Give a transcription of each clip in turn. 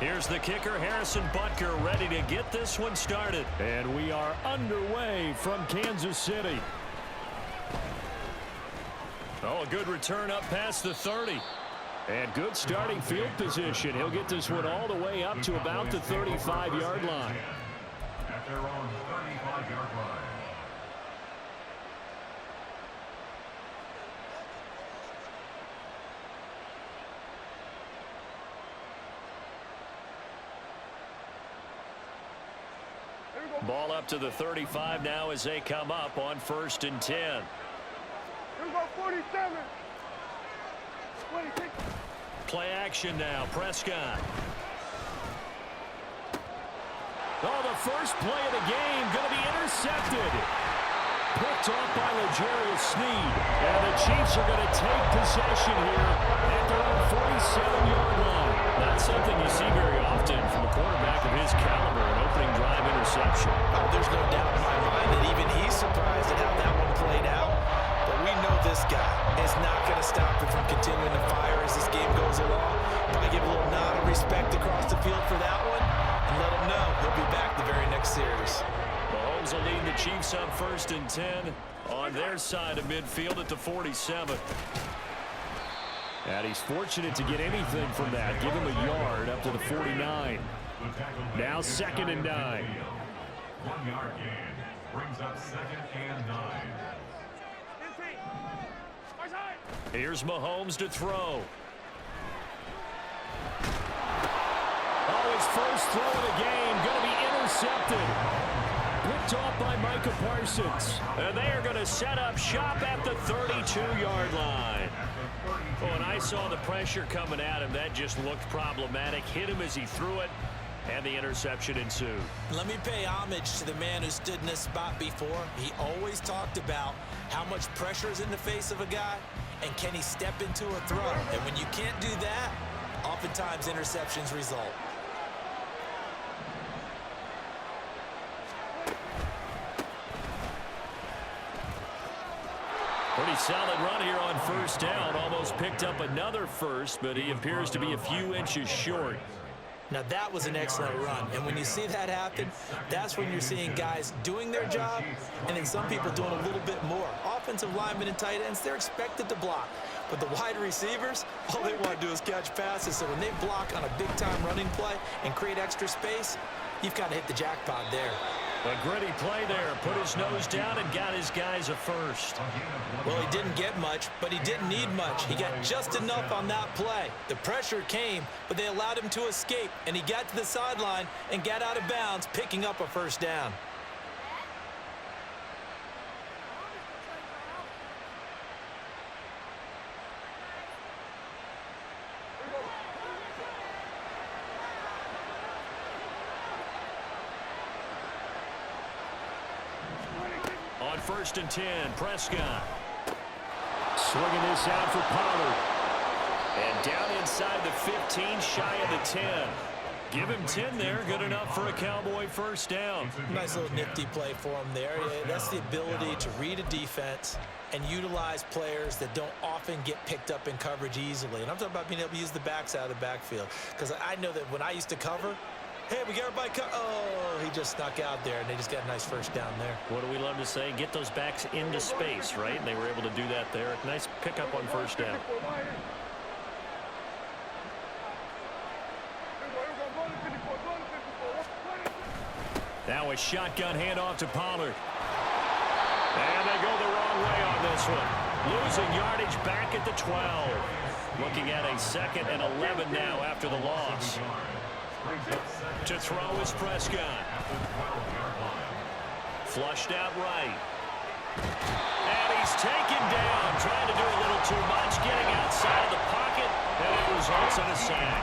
Here's the kicker, Harrison Butker, ready to get this one started. And we are underway from Kansas City. Oh, a good return up past the 30. And good starting field position. He'll get this one all the way up to about the 35-yard line. At their own 35-yard line. Ball up to the 35 now as they come up on 1st and 10. Here we go, 47. 26. Play action now, Prescott. Oh, the first play of the game going to be intercepted. Picked off by L'Jarius Sneed. And the Chiefs are going to take possession here at their own 47-yard line. Not something you see very often from a quarterback of his caliber, an opening drive interception. Oh, there's no doubt in my mind that even he's surprised at how that one played out. But we know this guy is not going to stop him from continuing to fire as this game goes along. Probably give a little nod of respect across the field for that one and let him know he'll be back the very next series. Mahomes will lead the Chiefs up 1st and 10 on their side of midfield at the 47. And he's fortunate to get anything from that. Give him a yard up to the 49. Now 2nd and 9. 1 yard gain brings up 2nd and 9. Here's Mahomes to throw. Oh, his first throw of the game going to be intercepted. Picked off by Micah Parsons. And they are going to set up shop at the 32-yard line. Oh, and I saw the pressure coming at him. That just looked problematic. Hit him as he threw it, and the interception ensued. Let me pay homage to the man who stood in this spot before. He always talked about how much pressure is in the face of a guy, and can he step into a throw. And when you can't do that, oftentimes interceptions result. Pretty solid run here on 1st down. Almost picked up another first, but he appears to be a few inches short. Now that was an excellent run, and when you see that happen, that's when you're seeing guys doing their job and then some people doing a little bit more. Offensive linemen and tight ends, they're expected to block, but the wide receivers, all they want to do is catch passes. So when they block on a big-time running play and create extra space, you've got to hit the jackpot there. A gritty play there. Put his nose down and got his guys a first. Well, he didn't get much, but he didn't need much. He got just enough on that play. The pressure came, but they allowed him to escape, and he got to the sideline and got out of bounds, picking up a 1st down. On 1st and 10, Prescott. Swinging this out for Pollard. And down inside the 15, shy of the 10. Give him 10 there, good enough for a Cowboy 1st down. Nice little nifty play for him there. That's the ability to read a defense and utilize players that don't often get picked up in coverage easily. And I'm talking about being able to use the backs out of the backfield. Because I know that when I used to cover, hey, we got everybody oh, he just snuck out there, and they just got a nice 1st down there. What do we love to say? Get those backs into space, right? And they were able to do that there. Nice pickup on 1st down. Now a shotgun handoff to Pollard. And they go the wrong way on this one. Losing yardage back at the 12. Looking at a 2nd and 11 now after the loss. To throw is Prescott. Flushed out right. And he's taken down. Trying to do a little too much. Getting outside of the pocket. And it results in a sack.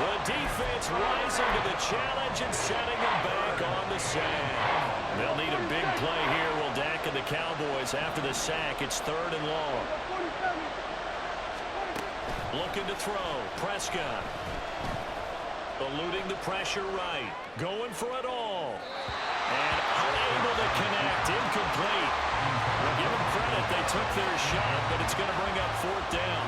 The defense rising to the challenge and setting them back on the sack. They'll need a big play here, will Dak and the Cowboys. After the sack, it's 3rd and long. Looking to throw. Prescott. Eluding the pressure right. Going for it all. And unable to connect. Incomplete. We'll give them credit. They took their shot, but it's going to bring up 4th down.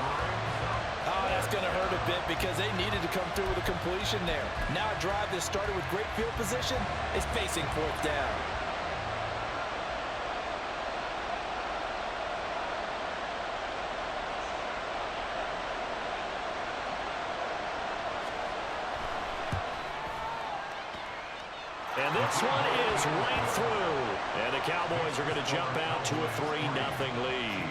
Oh, that's going to hurt a a bit because they needed to come through with a completion there. Now a drive that started with great field position is facing fourth down. And this one is right through. And the Cowboys are going to jump out to a 3-0 lead.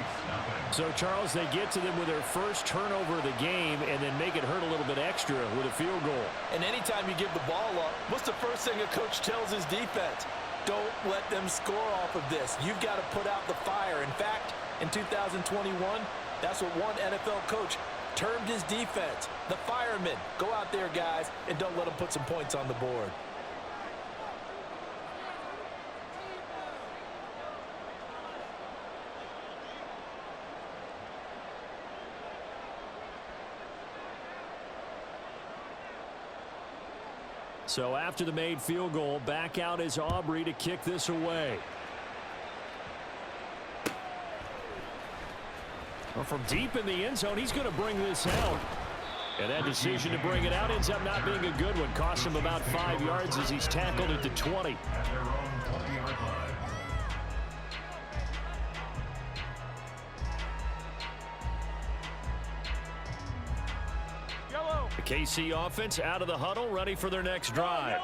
So, Charles, they get to them with their first turnover of the game and then make it hurt a little bit extra with a field goal. And anytime you give the ball up, what's the first thing a coach tells his defense? Don't let them score off of this. You've got to put out the fire. In fact, in 2021, that's what one NFL coach termed his defense. The firemen. Go out there, guys, and don't let them put some points on the board. So after the made field goal, back out is Aubrey to kick this away. Well, from deep in the end zone, he's going to bring this out. And that decision to bring it out ends up not being a good one. Costs him about 5 yards as he's tackled at the 20. At their own 20-yard line. The KC offense out of the huddle, ready for their next drive.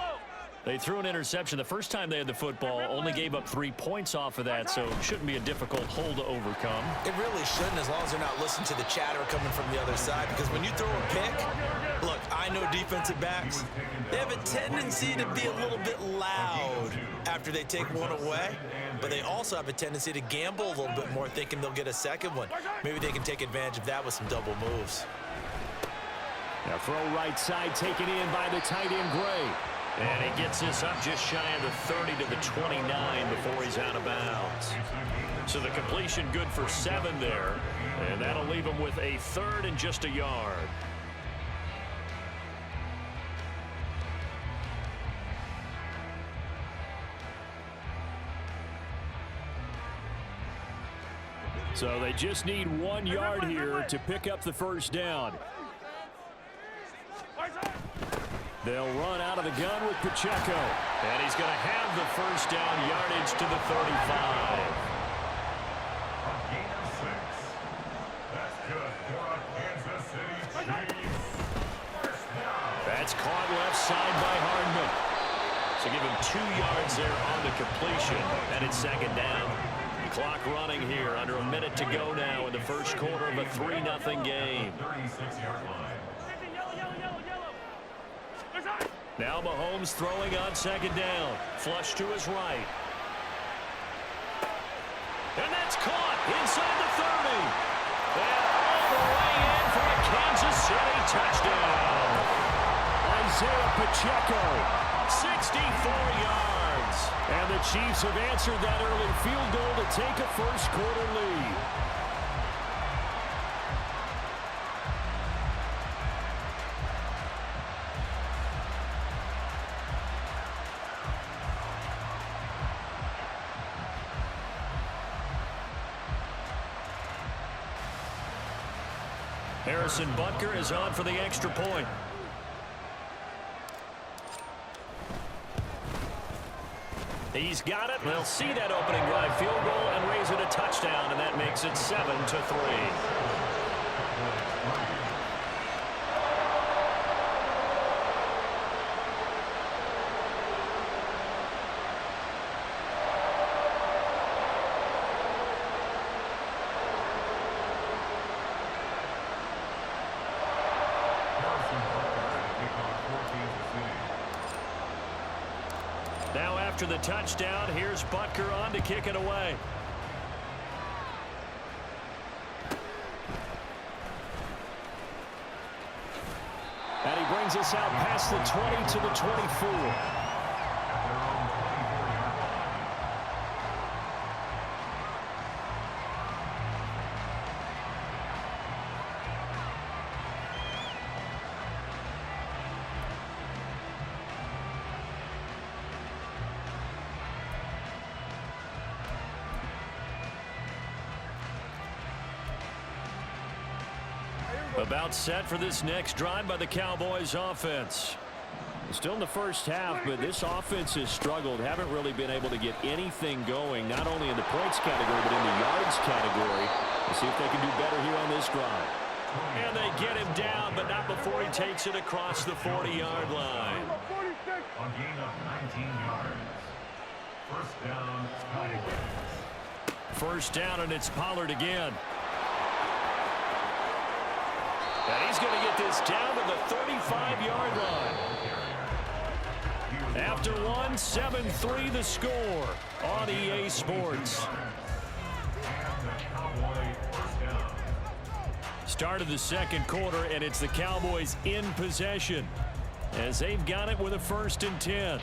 They threw an interception the first time they had the football, only gave up 3 points off of that, so it shouldn't be a difficult hole to overcome. It really shouldn't, as long as they're not listening to the chatter coming from the other side, because when you throw a pick, look, I know defensive backs, they have a tendency to be a little bit loud after they take one away, but they also have a tendency to gamble a little bit more, thinking they'll get a second one. Maybe they can take advantage of that with some double moves. Now throw right side taken in by the tight end Gray. And he gets this up just shy of the 30 to the 29 before he's out of bounds. So the completion good for 7 there. And that'll leave him with a 3rd and just a yard. So they just need 1 yard here to pick up the first down. They'll run out of the gun with Pacheco. And he's going to have the first down yardage to the 35. A gain of 6. That's good for a Kansas City Chiefs. First down. That's caught left side by Hardman. So give him 2 yards there on the completion. And it's second down. Clock running here. Under a minute to go now in the first quarter of a 3-0 game. 36-yard line. Now Mahomes throwing on second down. Flush to his right. And that's caught inside the 30. And all the way in for a Kansas City touchdown. Isaiah Pacheco, 64 yards. And the Chiefs have answered that early field goal to take a first quarter lead. Harrison Butker is on for the extra point. He's got it. They'll see that opening drive field goal and raise it a touchdown, and that makes it 7-3. Now after the touchdown, here's Butker on to kick it away. And he brings us out past the 20 to the 24. About set for this next drive by the Cowboys offense. Still in the first half, but this offense has struggled. Haven't really been able to get anything going, not only in the points category, but in the yards category. We'll see if they can do better here on this drive. And they get him down, but not before he takes it across the 40-yard line. On gain of 19 yards. First down, Cowboys. First down, and it's Pollard again. And he's going to get this down to the 35-yard line. After one, 7-3 the score on EA Sports. Start of the second quarter, and it's the Cowboys in possession as they've got it with a 1st and 10.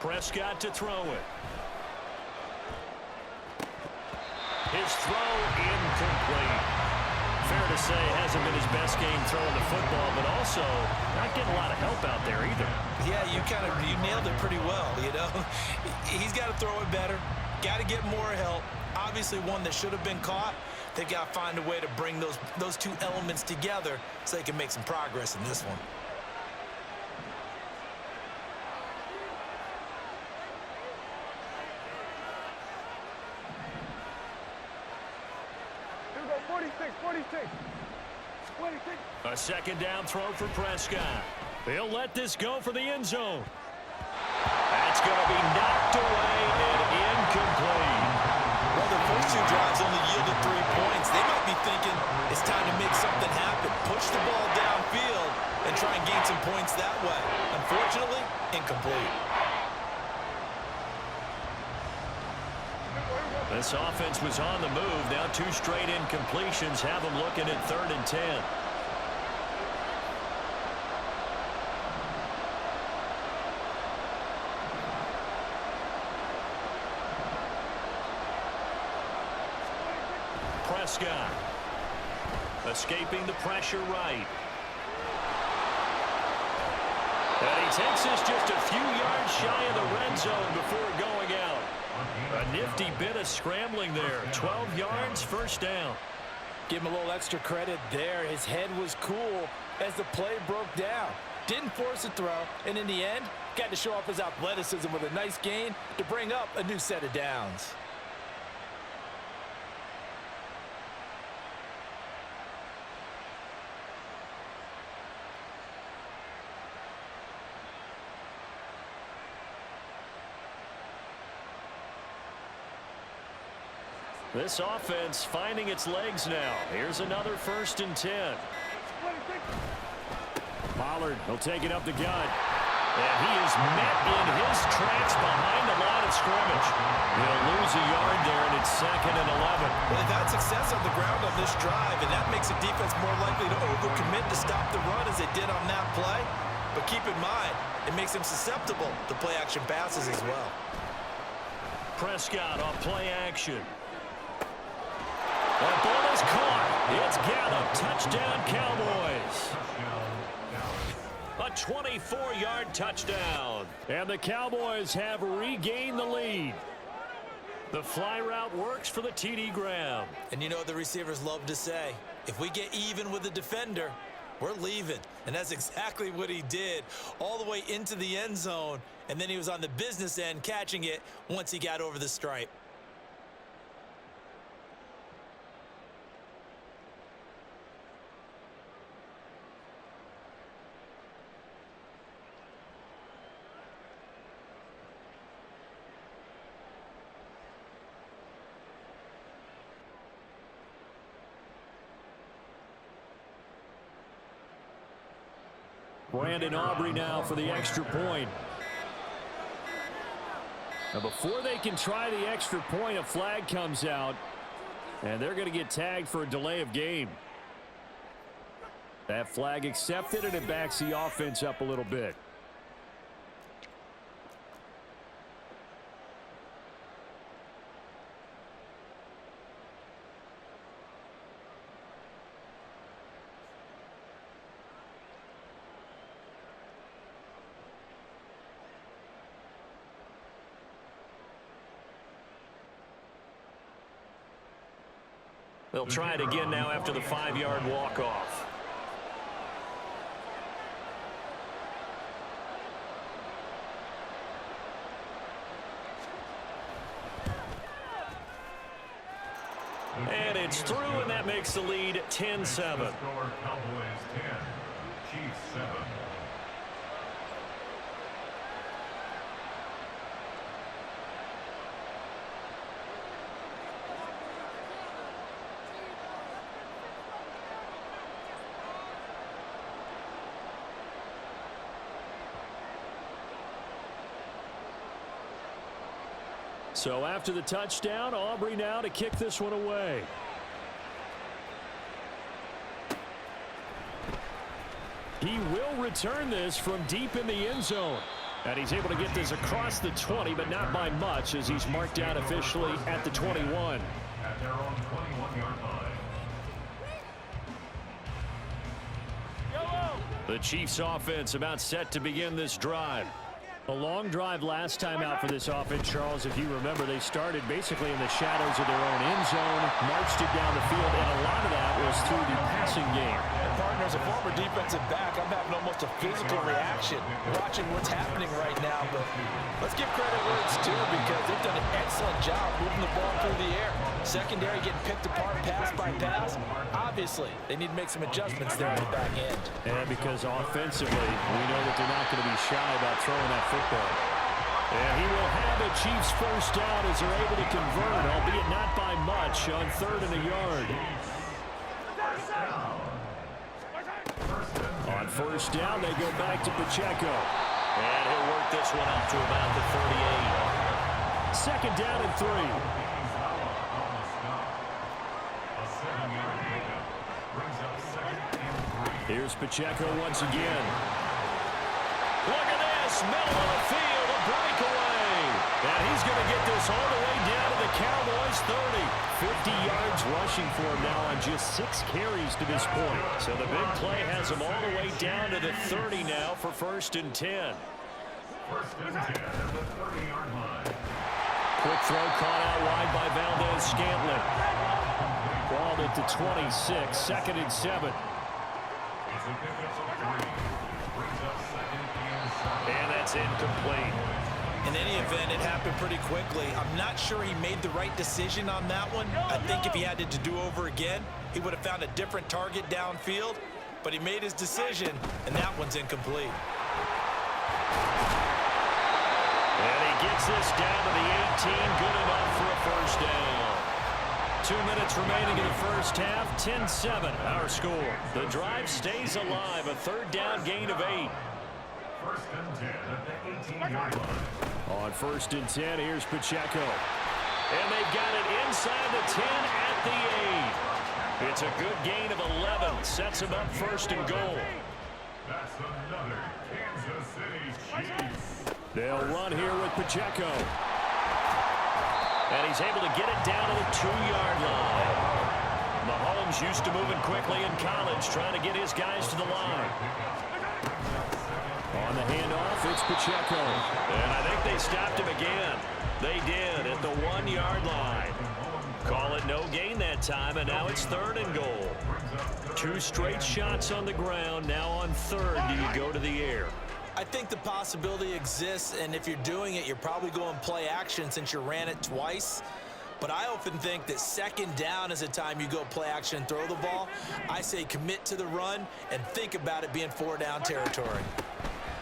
Prescott to throw it. His throw incomplete. Fair to say, hasn't been his best game throwing the football, but also not getting a lot of help out there either. Yeah, you nailed it pretty well, you know. He's got to throw it better. Got to get more help. Obviously one that should have been caught. They got to find a way to bring those two elements together so they can make some progress in this one. A second down throw for Prescott. He'll let this go for the end zone. That's going to be knocked away and incomplete. Well, the first two drives only yielded 3 points. They might be thinking it's time to make something happen. Push the ball downfield and try and gain some points that way. Unfortunately, incomplete. This offense was on the move. Now 2 straight incompletions have them looking at 3rd and 10. Prescott escaping the pressure right. And he takes this just a few yards shy of the red zone before going out. A nifty bit of scrambling there. 12 yards, first down. Give him a little extra credit there. His head was cool as the play broke down. Didn't force a throw, and in the end, got to show off his athleticism with a nice gain to bring up a new set of downs. This offense finding its legs now. Here's another 1st and 10. Pollard, he'll take it up the gut. And he is met in his tracks behind the line of scrimmage. He'll lose a yard there, and it's 2nd and 11. Well, they've had success on the ground on this drive, and that makes a defense more likely to overcommit to stop the run as they did on that play. But keep in mind, it makes them susceptible to play-action passes as well. Prescott on play action. That ball is caught. It's Gallup. Touchdown, Cowboys. A 24-yard touchdown. And the Cowboys have regained the lead. The fly route works for the TD Graham. And you know what the receivers love to say? If we get even with the defender, we're leaving. And that's exactly what he did, all the way into the end zone. And then he was on the business end catching it once he got over the stripe. Brandon Aubrey now for the extra point. Now before they can try the extra point, a flag comes out, and they're going to get tagged for a delay of game. That flag accepted, and it backs the offense up a little bit. They'll try it again now after the 5-yard walk-off. And it's through, and that makes the lead 10-7. Cowboys 10, Chiefs 7. So after the touchdown, Aubrey now to kick this one away. He will return this from deep in the end zone. And he's able to get this across the 20, but not by much, as he's marked down officially at the 21. At their own 21-yard line. The Chiefs offense about set to begin this drive. A long drive last time out for this offense, Charles. If you remember, they started basically in the shadows of their own end zone, marched it down the field, and a lot of that was through the passing game. And partners, a former defensive back, I'm having almost a physical reaction watching what's happening right now. But let's give credit where it's due, because they've done an excellent job moving the ball through the air. Secondary getting picked apart pass by pass. Obviously, they need to make some adjustments there on the back end. And because offensively, we know that they're not going to be shy about throwing that football. And he will have a Chiefs first down as they're able to convert, albeit not by much, on 3rd and a yard. On first down, they go back to Pacheco. And he'll work this one up to about the 38. 2nd down and 3. Here's Pacheco once again. Look at this, middle of the field, a breakaway. And he's going to get this all the way down to the Cowboys' 30. 50 yards rushing for him now on just 6 carries to this point. So the big play has him all the way down to the 30 now for 1st and 10. 1st and 10 at the 30-yard line. Quick throw caught out wide by Valdez-Scantling. Balled at the 26, 2nd and 7. And that's incomplete. In any event, it happened pretty quickly. I'm not sure he made the right decision on that one. I think if he had it to do over again, he would have found a different target downfield. But he made his decision, and that one's incomplete. And he gets this down to the 18. Good enough for a first down. 2 minutes remaining in the first half. 10-7, our score. The drive stays alive. A 3rd down gain of 8. 1st and 10 at the 18-yard line. On 1st and 10, here's Pacheco. And they've got it inside the 10 at the 8. It's a good gain of 11. Sets them up 1st and goal. That's another Kansas City Chiefs. They'll run here with Pacheco. And he's able to get it down to the 2-yard line. Mahomes used to moving quickly in college, trying to get his guys to the line. On the handoff, it's Pacheco. And I think they stopped him again. They did at the 1-yard line. Call it no gain that time, and now it's 3rd and goal. 2 straight shots on the ground. Now on 3rd, do you go to the air? I think the possibility exists, and if you're doing it, you're probably going play action since you ran it twice. But I often think that 2nd down is a time you go play action and throw the ball. I say commit to the run and think about it being 4-down territory.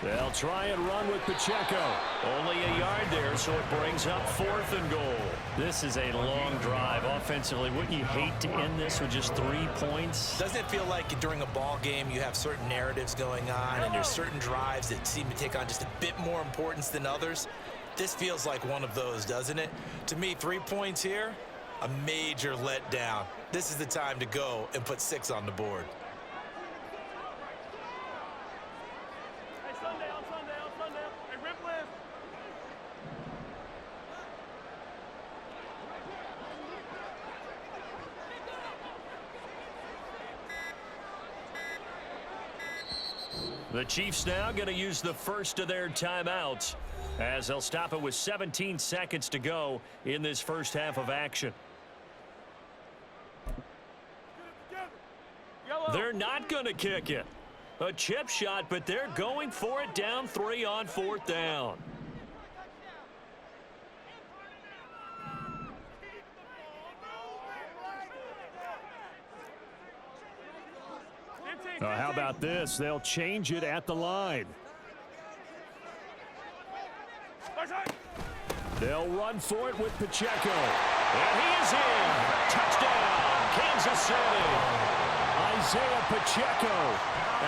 They'll try and run with Pacheco. Only a yard there, so it brings up 4th and goal. This is a long drive offensively. Wouldn't you hate to end this with just 3 points? Doesn't it feel like during a ball game you have certain narratives going on and there's certain drives that seem to take on just a bit more importance than others? This feels like one of those, doesn't it? To me, 3 points here, a major letdown. This is the time to go and put 6 on the board. The Chiefs now going to use the first of their timeouts as they'll stop it with 17 seconds to go in this first half of action. They're not going to kick it. A chip shot, but they're going for it down 3 on 4th down. How about this? They'll change it at the line. They'll run for it with Pacheco. And he is in. Touchdown, Kansas City. Isaiah Pacheco.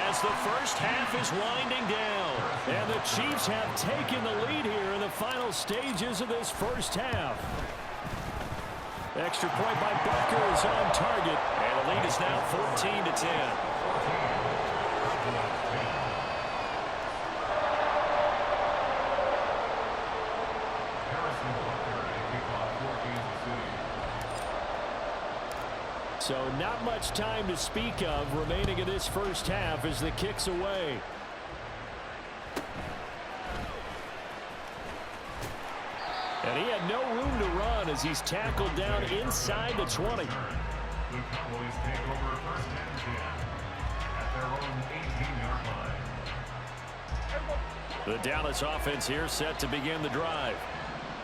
As the first half is winding down. And the Chiefs have taken the lead here in the final stages of this first half. Extra point by Butker is on target. And the lead is now 14-10. So not much time to speak of remaining in this first half as the kick's away. And he had no room to run as he's tackled down inside the 20. The Cowboys take over first and 10 at their own 18-yard line. The Dallas offense here set to begin the drive.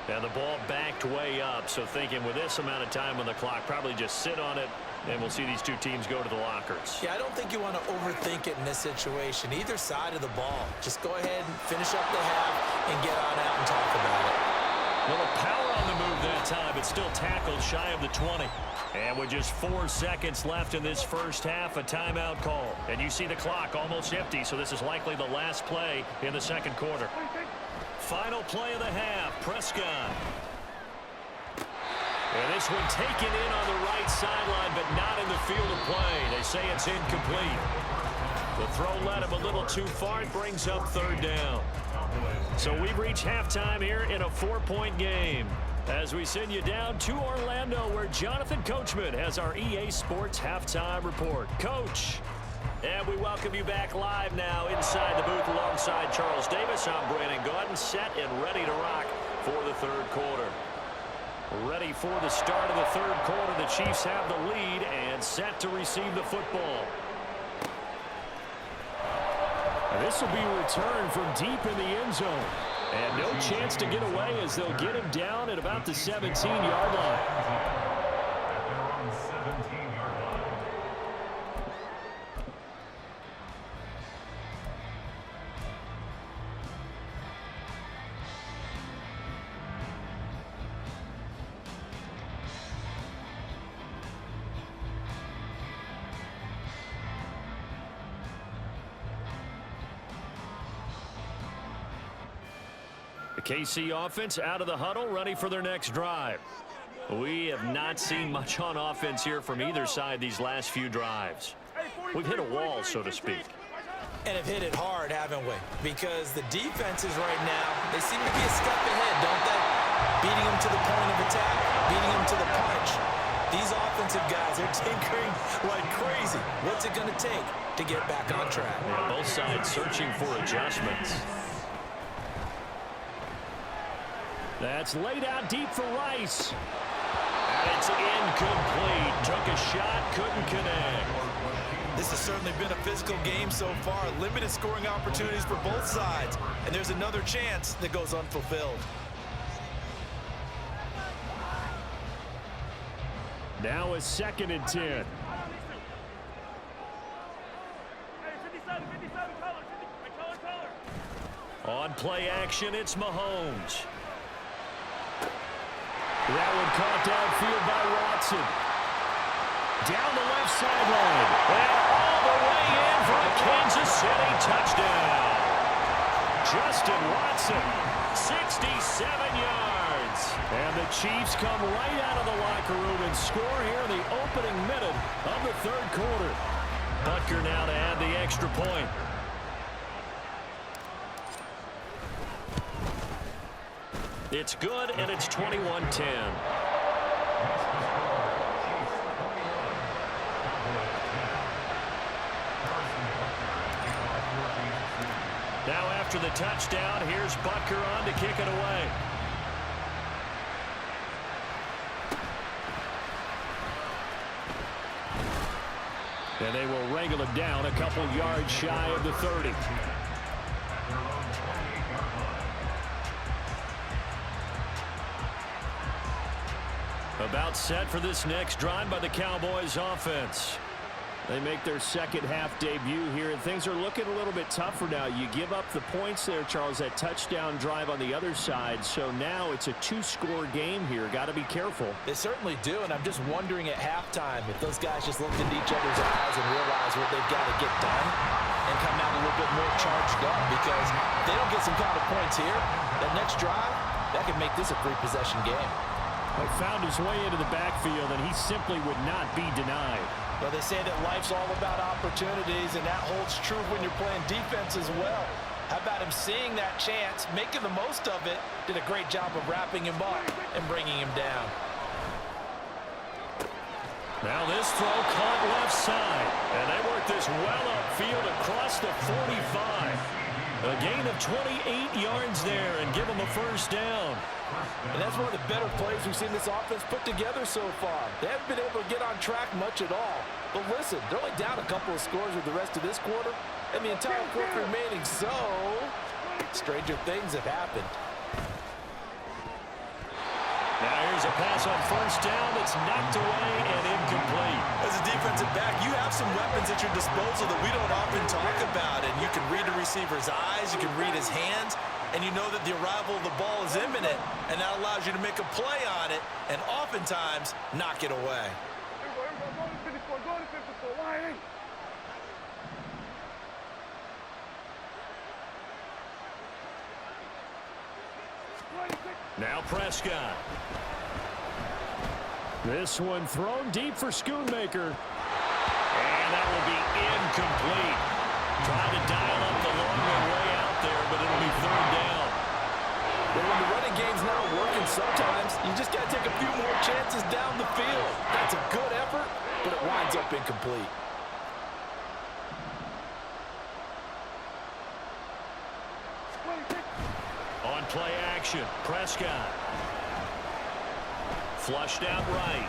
And the ball backed way up, so thinking with this amount of time on the clock, probably just sit on it, and we'll see these two teams go to the lockers. Yeah, I don't think you want to overthink it in this situation. Either side of the ball. Just go ahead and finish up the half and get on out and talk about it. Little power on the move that time, but still tackled shy of the 20. And with just 4 seconds left in this first half, a timeout call. And you see the clock almost empty, so this is likely the last play in the second quarter. Final play of the half, Prescott. And this one taken in on the right sideline, but not in the field of play. They say it's incomplete. The throw led him a little too far. It brings up 3rd down. So we've reached halftime here in a 4-point game. As we send you down to Orlando, where Jonathan Coachman has our EA Sports Halftime Report. Coach. And we welcome you back live now inside the booth alongside Charles Davis. I'm Brandon Gaudin, set and ready to rock for the 3rd quarter. Ready for the start of the 3rd quarter. The Chiefs have the lead and set to receive the football. This will be returned from deep in the end zone. And no chance to get away as they'll get him down at about the 17-yard line. At their own 17-yard line. The KC offense out of the huddle, ready for their next drive. We have not seen much on offense here from either side these last few drives. We've hit a wall, so to speak. And have hit it hard, haven't we? Because the defenses right now, they seem to be a step ahead, don't they? Beating them to the point of attack, beating them to the punch. These offensive guys are tinkering like crazy. What's it going to take to get back on track? Yeah, both sides searching for adjustments. That's laid out deep for Rice. And it's incomplete. Took a shot, couldn't connect. This has certainly been a physical game so far. Limited scoring opportunities for both sides. And there's another chance that goes unfulfilled. Now a 2nd and 10. On play action, it's Mahomes. That one caught downfield by Watson. Down the left sideline. And all the way in for a Kansas City touchdown. Justin Watson, 67 yards. And the Chiefs come right out of the locker room and score here in the opening minute of the 3rd quarter. Butker now to add the extra point. It's good, and it's 21-10. Now after the touchdown, here's Butker on to kick it away. And they will wrangle him down a couple yards shy of the 30. About set for this next drive by the Cowboys offense. They make their second half debut here, and things are looking a little bit tougher now. You give up the points there, Charles, that touchdown drive on the other side. So now it's a two-score game here. Got to be careful. They certainly do, and I'm just wondering at halftime if those guys just looked into each other's eyes and realized what they've got to get done and come out a little bit more charged up, because if they don't get some kind of points here, that next drive, that could make this a three-possession game. He found his way into the backfield, and he simply would not be denied. Well, they say that life's all about opportunities, and that holds true when you're playing defense as well. How about him seeing that chance, making the most of it, did a great job of wrapping him up and bringing him down. Now this throw caught left side, and they work this well upfield across the 45. A gain of 28 yards there and give them a first down. And that's one of the better plays we've seen this offense put together so far. They haven't been able to get on track much at all. But listen, they're only down a couple of scores with the rest of this quarter, and the entire quarter remaining, so stranger things have happened. Now here's a pass on first down that's knocked away and incomplete. As a defensive back, you have some weapons at your disposal that we don't often talk about, and you can read the receiver's eyes, you can read his hands, and you know that the arrival of the ball is imminent, and that allows you to make a play on it and oftentimes knock it away. Now Prescott. This one thrown deep for Schoonmaker. And that will be incomplete. Trying to dial up the longer way out there, but it'll be third down. But when the running game's not working, sometimes you just got to take a few more chances down the field. That's a good effort, but it winds up incomplete. On play action, Prescott. Flushed out right.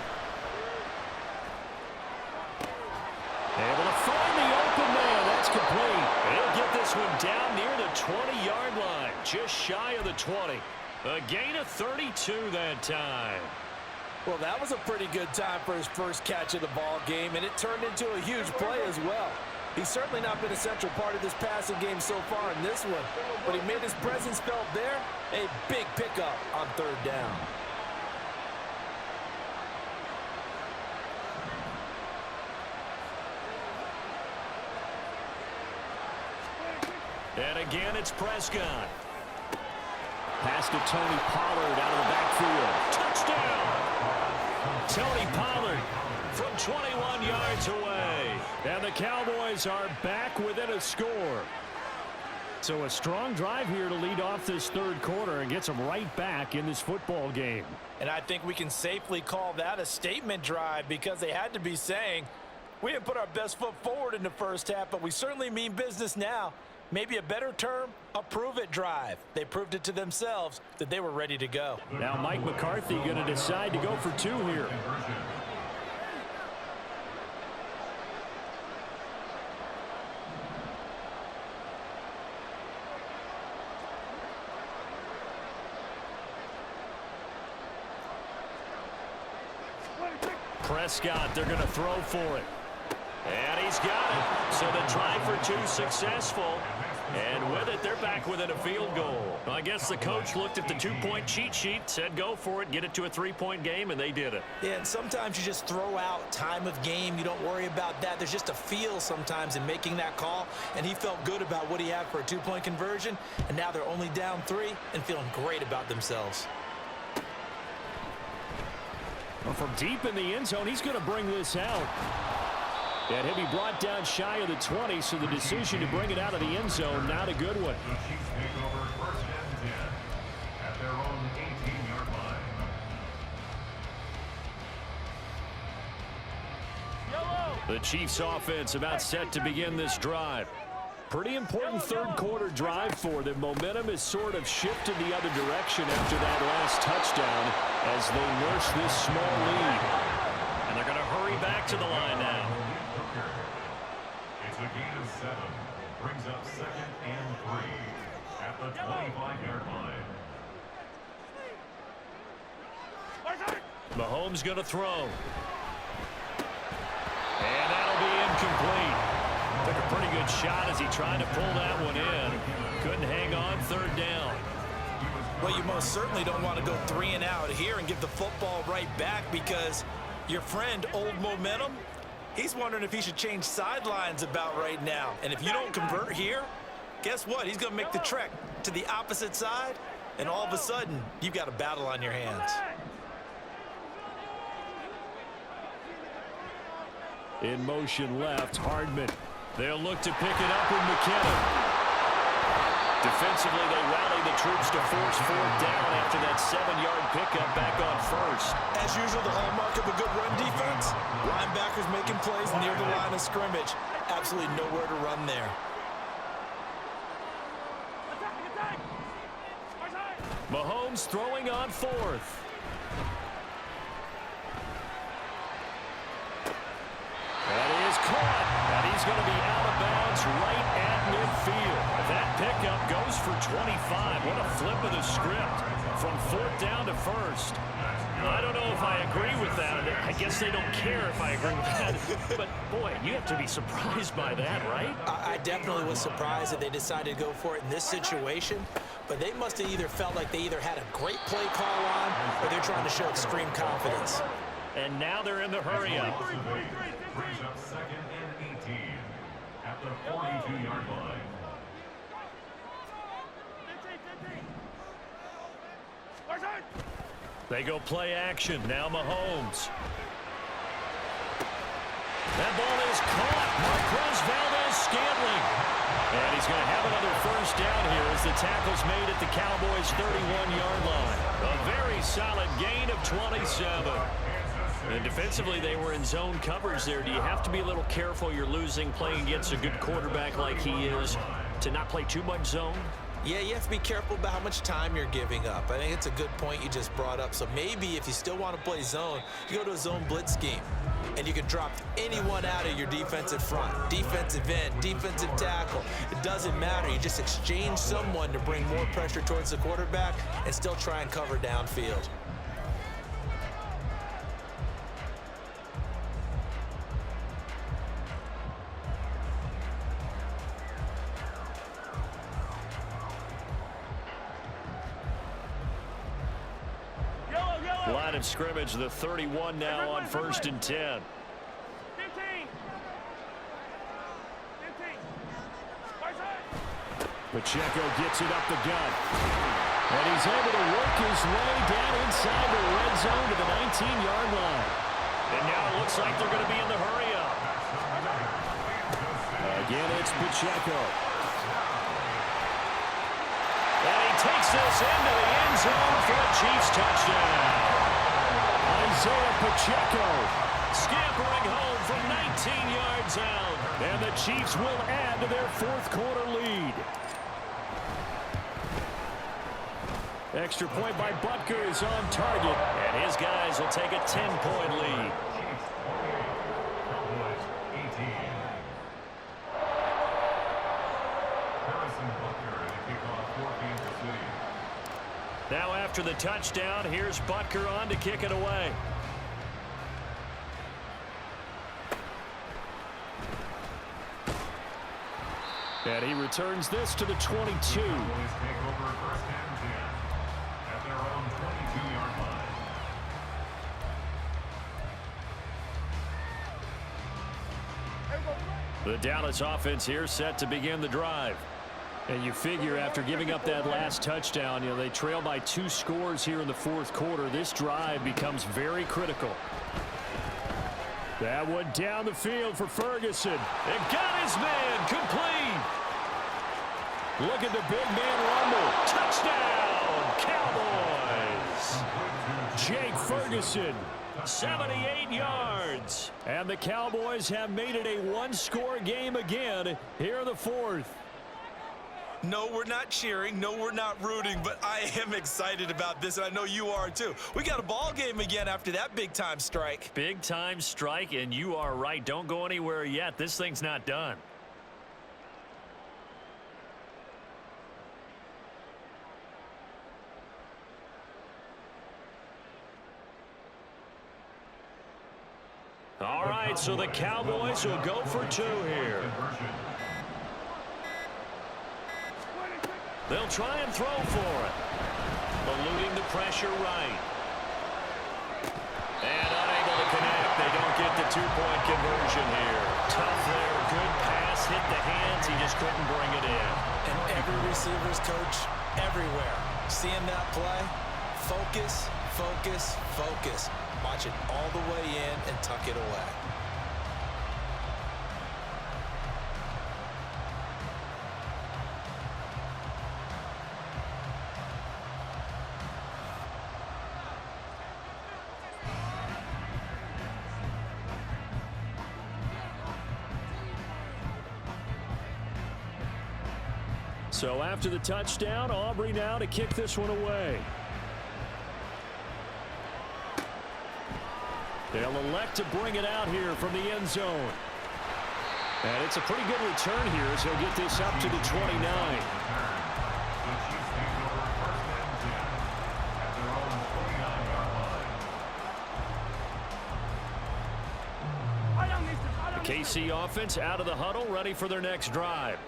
Able to find the open man. That's complete. He'll get this one down near the 20-yard line, just shy of the 20. A gain of 32 that time. Well, that was a pretty good time for his first catch of the ball game, and it turned into a huge play as well. He's certainly not been a central part of this passing game so far in this one, but he made his presence felt there. A big pickup on third down. And again, it's Prescott. Pass to Tony Pollard out of the backfield. Touchdown! Tony Pollard from 21 yards away. And the Cowboys are back within a score. So a strong drive here to lead off this third quarter and gets them right back in this football game. And I think we can safely call that a statement drive, because they had to be saying, we didn't put our best foot forward in the first half, but we certainly mean business now. Maybe a better term, a prove-it drive. They proved it to themselves that they were ready to go. Now Mike McCarthy going to decide to go for two here. Prescott, they're going to throw for it. And he's got it. So the try for two successful. And with it, they're back within a field goal. I guess the coach looked at the two-point cheat sheet, said go for it, get it to a three-point game, and they did it. Yeah, and sometimes you just throw out time of game. You don't worry about that. There's just a feel sometimes in making that call, and he felt good about what he had for a two-point conversion, and now they're only down 3 and feeling great about themselves. Well, from deep in the end zone, he's going to bring this out. And he'll be brought down shy of the 20, so the decision to bring it out of the end zone, not a good one. The Chiefs take over first and 10 at their own 18-yard line. The Chiefs offense about set to begin this drive. Pretty important third quarter drive for them. Momentum has sort of shifted the other direction after that last touchdown as they nurse this small lead. And they're going to hurry back to the line now. brings up 2nd and 3 at the 25-yard line. Mahomes going to throw. And that'll be incomplete. Took a pretty good shot as he tried to pull that one in. Couldn't hang on, 3rd down. Well, you most certainly don't want to go 3 and out here and give the football right back, because your friend, Old Momentum, he's wondering if he should change sidelines about right now. And if you don't convert here, guess what? He's going to make the trek to the opposite side, and all of a sudden, you've got a battle on your hands. In motion left, Hardman. They'll look to pick it up with McKinnon. Defensively, they rally the troops to force 4th down after that 7-yard pickup back on 1st. As usual, the hallmark of a good run defense, linebackers making plays near the line of scrimmage. Absolutely nowhere to run there. Mahomes throwing on 4th. That is caught, and he's going to be out of bounds right at midfield. That pickup goes for 25. What a flip of the script from 4th down to 1st. I don't know if I agree with that. I guess they don't care if I agree with that. But, boy, you have to be surprised by that, right? I definitely was surprised that they decided to go for it in this situation, but they must have either felt like they either had a great play call on, or they're trying to show extreme confidence. And now they're in the hurry-up. Brings up 2nd and 18 at the 42-yard line. They go play action. Now Mahomes. That ball is caught. Marquez Valdes-Scantling. And he's going to have another 1st down here as the tackle's made at the Cowboys' 31-yard line. A very solid gain of 27. And defensively, they were in zone coverage there. Do you have to be a little careful? You're losing playing against a good quarterback like he is to not play too much zone? Yeah, you have to be careful about how much time you're giving up. I think it's a good point you just brought up. So maybe if you still want to play zone, you go to a zone blitz scheme, and you can drop anyone out of your defensive front, defensive end, defensive tackle. It doesn't matter. You just exchange someone to bring more pressure towards the quarterback and still try and cover downfield. Line of scrimmage, the 31 now on 1st and 10. 15. Pacheco gets it up the gut. And he's able to work his way down inside the red zone to the 19-yard line. And now it looks like they're going to be in the hurry-up. Again, it's Pacheco. And he takes this into the end zone for a Chiefs touchdown. Isaiah Pacheco Scampering home from 19 yards out. and the Chiefs will add to their 4th quarter lead. Extra point by Butker is on target. And his guys will take a 10-point lead. Now after the touchdown, here's Butker on to kick it away. And he returns this to the 22. The Dallas offense here set to begin the drive. And you figure after giving up that last touchdown, they trail by 2 scores here in the 4th quarter. This drive becomes very critical. That one down the field for Ferguson. And got his man complete. Look at the big man rumble. Touchdown, Cowboys. Jake Ferguson. 78 yards. And the Cowboys have made it a 1-score game again here in the 4th. No, we're not cheering. No, we're not rooting, but I am excited about this, and I know you are too. We got a ball game again after that big-time strike. Big-time strike, and you are right. Don't go anywhere yet. This thing's not done. All right, so the Cowboys will go for 2 here. They'll try and throw for it. Eluding the pressure right. And unable to connect. They don't get the 2-point conversion here. Tough there. Good pass. Hit the hands. He just couldn't bring it in. And every receiver's coach everywhere. Seeing that play, focus, focus, focus. Watch it all the way in and tuck it away. So after the touchdown, Aubrey now to kick this one away. They'll elect to bring it out here from the end zone. And it's a pretty good return here as he'll get this up to the 29. The KC offense out of the huddle, ready for their next drive.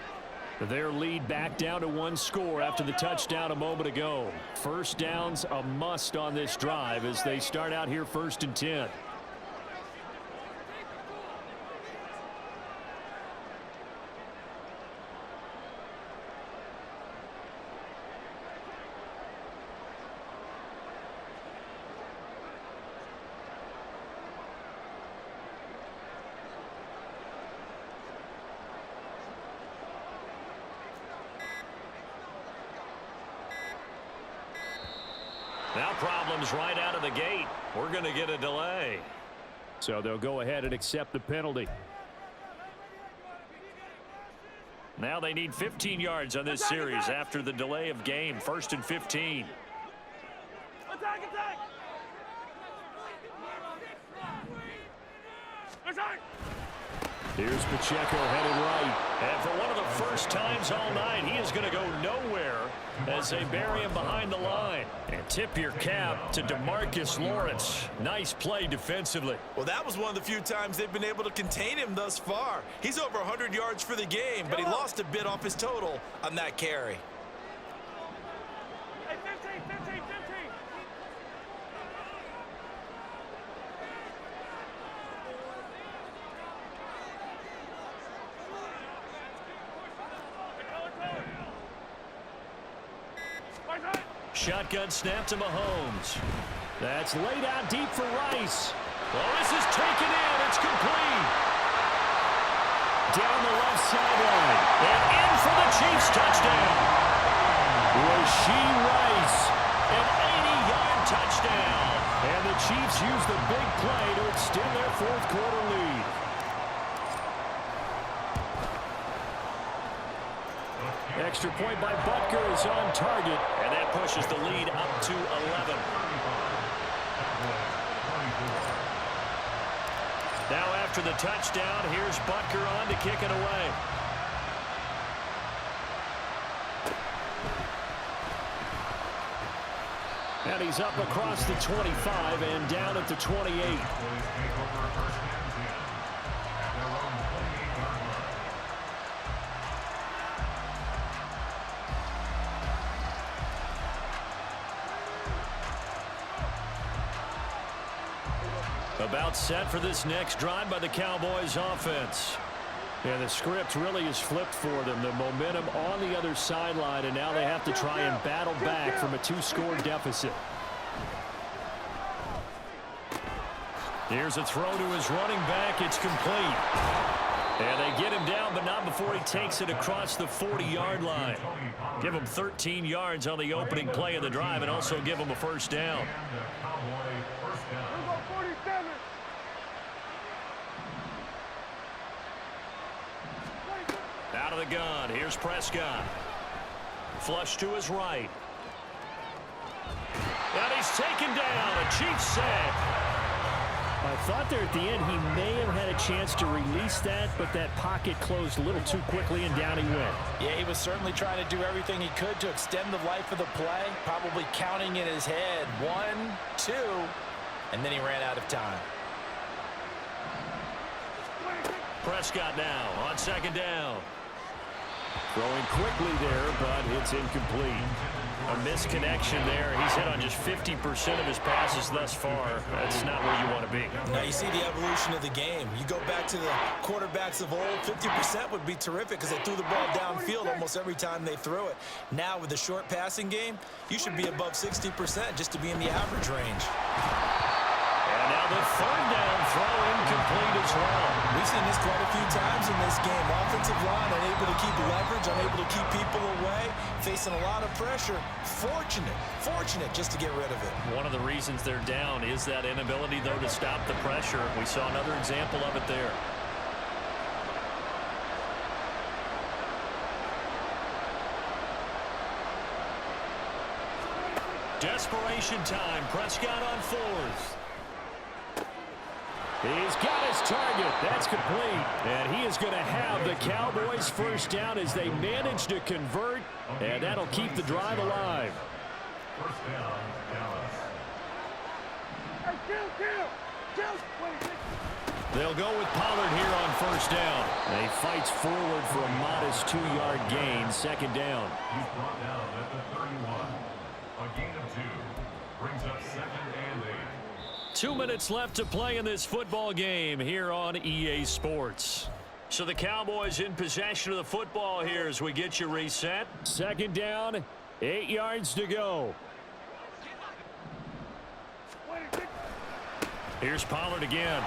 Their lead back down to 1 score after the touchdown a moment ago. First down's a must on this drive as they start out here 1st and 10. Now problems right out of the gate. We're going to get a delay. So they'll go ahead and accept the penalty. Now they need 15 yards on this series after the delay of game. 1st and 15. Attack, attack! Attack! Here's Pacheco headed right. And for one of the first times all night, he is going to go nowhere as they bury him behind the line. And tip your cap to DeMarcus Lawrence. Nice play defensively. Well, that was one of the few times they've been able to contain him thus far. He's over 100 yards for the game, but he lost a bit off his total on that carry. Hey, 15, 15, 15! Shotgun snap to Mahomes. That's laid out deep for Rice. Well, this is taken in. It's complete. Down the left sideline. And in for the Chiefs touchdown. Rashee Rice. An 80-yard touchdown. And the Chiefs use the big play to extend their 4th quarter lead. Extra point by Butker is on target, and that pushes the lead up to 11. Now after the touchdown, here's Butker on to kick it away. And he's up across the 25 and down at the 28. About set for this next drive by the Cowboys offense. And the script really is flipped for them. The momentum on the other sideline, and now they have to try and battle back from a 2-score deficit. Here's a throw to his running back. It's complete. And they get him down, but not before he takes it across the 40-yard line. Give him 13 yards on the opening play of the drive and also give him a first down. Out of the gun. Here's Prescott. Flush to his right. And he's taken down. A Chiefs sack. I thought there at the end he may have had a chance to release that, but that pocket closed a little too quickly, and down he went. Yeah, he was certainly trying to do everything he could to extend the life of the play, probably counting in his head 1, 2, and then he ran out of time. Prescott now on second down. Throwing quickly there, but it's incomplete. A misconnection there. He's hit on just 50% of his passes thus far. That's not where you want to be. Now you see the evolution of the game. You go back to the quarterbacks of old, 50% would be terrific because they threw the ball downfield almost every time they threw it. Now with the short passing game, you should be above 60% just to be in the average range. And now the third down throw incomplete as well. We've seen this quite a few times in this game. Offensive line unable to keep leverage, unable to keep people away, facing a lot of pressure. Fortunate just to get rid of it. One of the reasons they're down is that inability, though, to stop the pressure. We saw another example of it there. Desperation time. Prescott on fourth. He's got his target. That's complete. And he is going to have the Cowboys first down as they manage to convert. And that'll keep the drive alive. First down, Dallas. They'll go with Pollard here on first down. And he fights forward for a modest 2-yard gain. Second down. He's brought down at the 31. A gain of 2. Brings up 2nd and 8. 2 minutes left to play in this football game here on EA Sports. So the Cowboys in possession of the football here as we get you reset. Second down, 8 yards to go. Here's Pollard again.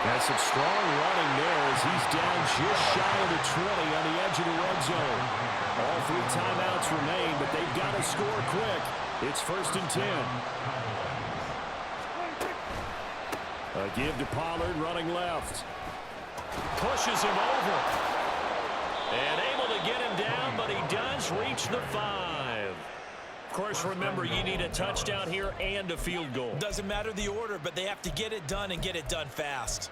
That's some strong running there as he's down just shy of the 20 on the edge of the red zone. All 3 timeouts remain, but they've got to score quick. It's 1st and 10. A give to Pollard running left. Pushes him over. And able to get him down, but he does reach the 5. Of course, remember, you need a touchdown here and a field goal. Doesn't matter the order, but they have to get it done and get it done fast.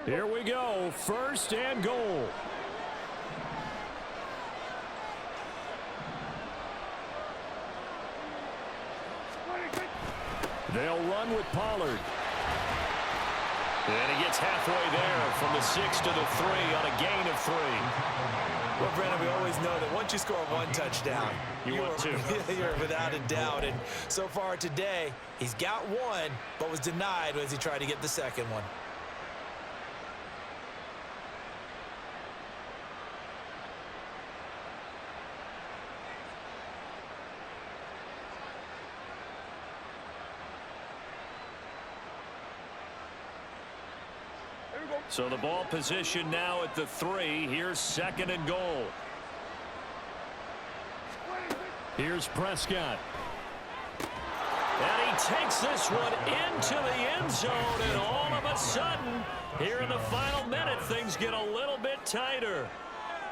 Here we go, 1st and goal. They'll run with Pollard. And he gets halfway there from the 6 to the 3 on a gain of 3. Well, Brandon, we always know that once you score 1 touchdown, You want 2. You're without a doubt. And so far today, he's got 1, but was denied as he tried to get the second one. So the ball position now at the 3. Here's 2nd and goal. Here's Prescott. And he takes this one into the end zone, and all of a sudden, here in the final minute, things get a little bit tighter.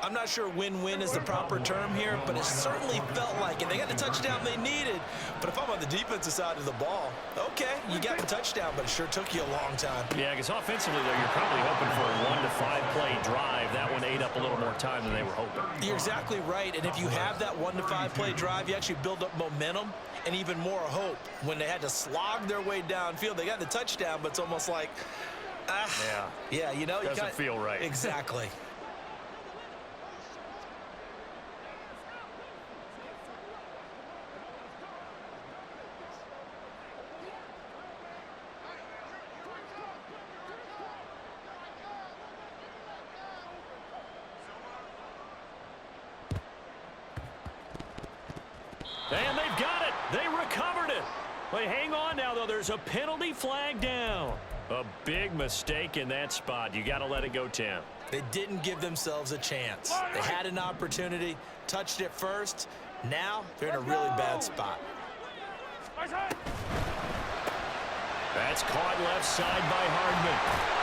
I'm not sure win-win is the proper term here, but it certainly felt like it. They got the touchdown they needed, but if I'm on the defensive side of the ball, okay, you got the touchdown, but it sure took you a long time. Yeah, because offensively, though, you're probably hoping for a 1 to 5 play drive. That one ate up a little more time than they were hoping. You're exactly right, and if you have that 1 to 5 play drive, you actually build up momentum and even more hope. When they had to slog their way downfield, they got the touchdown, but it's almost like, yeah, you know, Doesn't feel right. Exactly. And they've got it. They recovered it. But hang on now, though. There's a penalty flag down. A big mistake in that spot. You got to let it go 10. They didn't give themselves a chance. They had an opportunity, touched it first. Now they're in a really bad spot. That's caught left side by Hardman.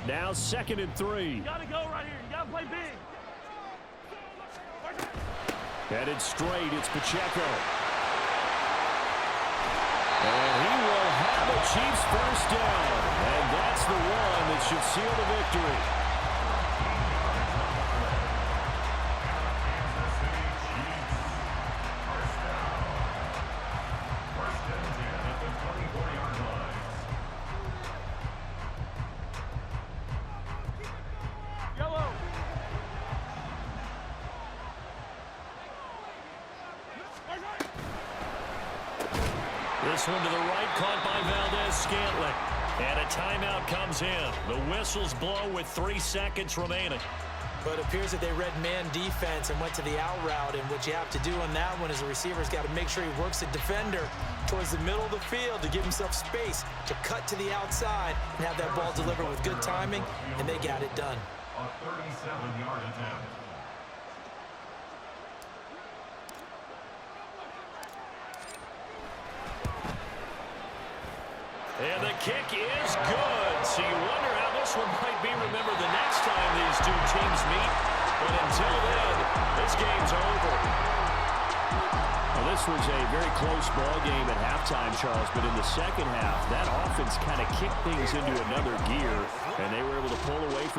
Now 2nd and 3. You gotta go right here. You gotta play big. Headed straight, it's Pacheco. And he will have a Chiefs first down. And that's the one that should seal the victory. Kansas City Chiefs. First down. First and 10 at the 24-yard line. Yellow. This one to the right, caught by Valdez-Scantling. And a timeout comes in. The whistles blow with 3 seconds remaining. But it appears that they read man defense and went to the out route, and what you have to do on that one is the receiver's got to make sure he works the defender towards the middle of the field to give himself space to cut to the outside and have that ball delivered with good timing, and they got it done. A 37-yard attempt. And the kick is good. So you wonder how this one might be remembered the next time these two teams meet. But until then, this game's over. Well, this was a very close ball game at halftime, Charles, but in the second half, that offense kind of kicked things into another gear, and they were able to pull away from